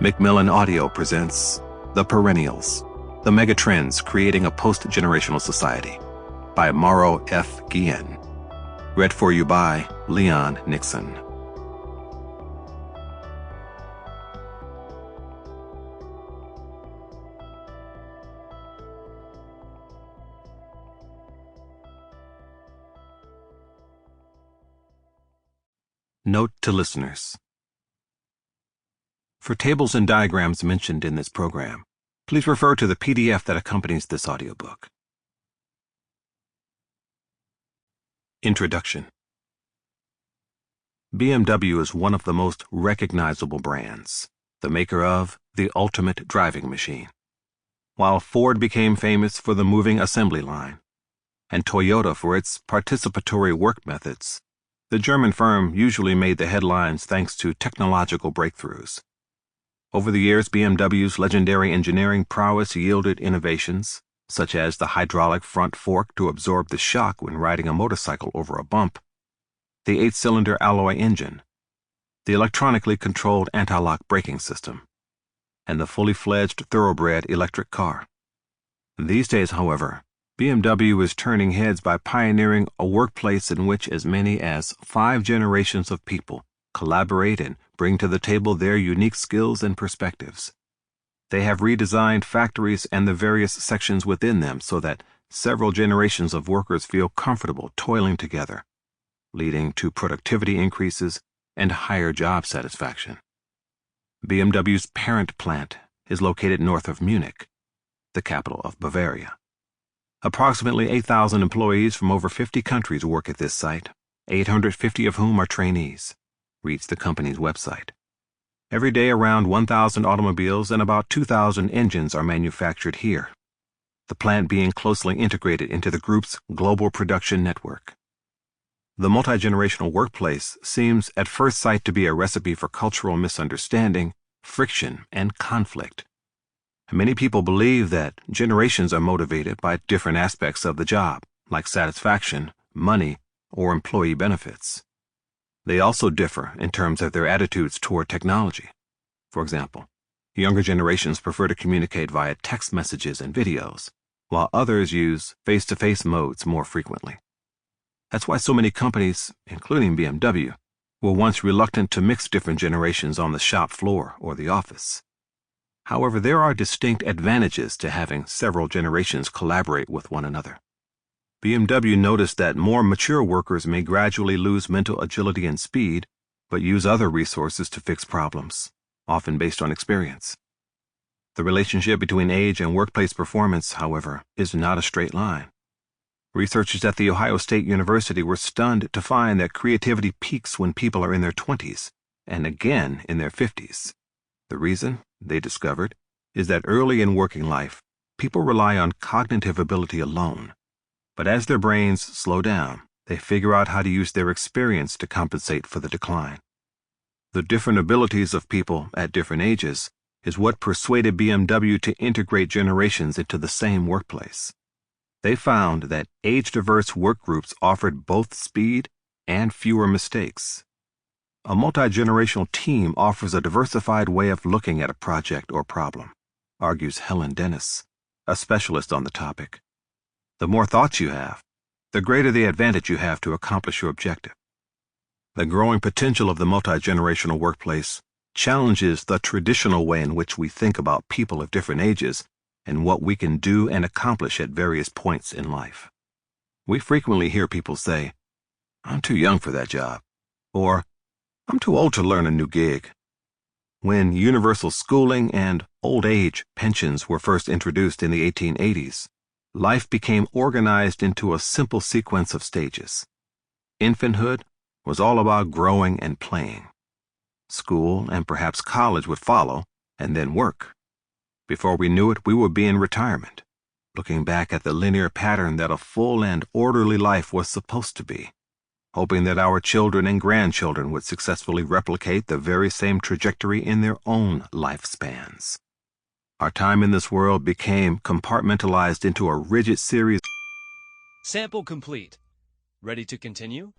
Macmillan Audio presents The Perennials, The Megatrends Creating a Postgenerational Society by Mauro F. Guillén. Read for you by Leon Nixon. Note to listeners. For tables and diagrams mentioned in this program, please refer to the PDF that accompanies this audiobook. Introduction. BMW is one of the most recognizable brands, the maker of the ultimate driving machine. While Ford became famous for the moving assembly line, and Toyota for its participatory work methods, the German firm usually made the headlines thanks to technological breakthroughs. Over the years, BMW's legendary engineering prowess yielded innovations, such as the hydraulic front fork to absorb the shock when riding a motorcycle over a bump, the 8-cylinder alloy engine, the electronically controlled anti-lock braking system, and the fully fledged thoroughbred electric car. These days, however, BMW is turning heads by pioneering a workplace in which as many as 5 generations of people collaborate and bring to the table their unique skills and perspectives. They have redesigned factories and the various sections within them so that several generations of workers feel comfortable toiling together, leading to productivity increases and higher job satisfaction. BMW's parent plant is located north of Munich, the capital of Bavaria. Approximately 8,000 employees from over 50 countries work at this site, 850 of whom are trainees. Reads the company's website. Every day around 1,000 automobiles and about 2,000 engines are manufactured here, the plant being closely integrated into the group's global production network. The multi-generational workplace seems at first sight to be a recipe for cultural misunderstanding, friction, and conflict. Many people believe that generations are motivated by different aspects of the job, like satisfaction, money, or employee benefits. They also differ in terms of their attitudes toward technology. For example, younger generations prefer to communicate via text messages and videos, while others use face-to-face modes more frequently. That's why so many companies, including BMW, were once reluctant to mix different generations on the shop floor or the office. However, there are distinct advantages to having several generations collaborate with one another. BMW noticed that more mature workers may gradually lose mental agility and speed, but use other resources to fix problems, often based on experience. The relationship between age and workplace performance, however, is not a straight line. Researchers at The Ohio State University were stunned to find that creativity peaks when people are in their 20s, and again in their 50s. The reason, they discovered, is that early in working life, people rely on cognitive ability alone. But as their brains slow down, they figure out how to use their experience to compensate for the decline. The different abilities of people at different ages is what persuaded BMW to integrate generations into the same workplace. They found that age-diverse work groups offered both speed and fewer mistakes. A multi-generational team offers a diversified way of looking at a project or problem, argues Helen Dennis, a specialist on the topic. The more thoughts you have, the greater the advantage you have to accomplish your objective. The growing potential of the multi-generational workplace challenges the traditional way in which we think about people of different ages and what we can do and accomplish at various points in life. We frequently hear people say, "I'm too young for that job," or "I'm too old to learn a new gig." When universal schooling and old age pensions were first introduced in the 1880s, life became organized into a simple sequence of stages. Infanthood was all about growing and playing. School and perhaps college would follow, and then work. Before we knew it, we would be in retirement, looking back at the linear pattern that a full and orderly life was supposed to be, hoping that our children and grandchildren would successfully replicate the very same trajectory in their own lifespans. Our time in this world became compartmentalized into a rigid series. Sample complete. Ready to continue?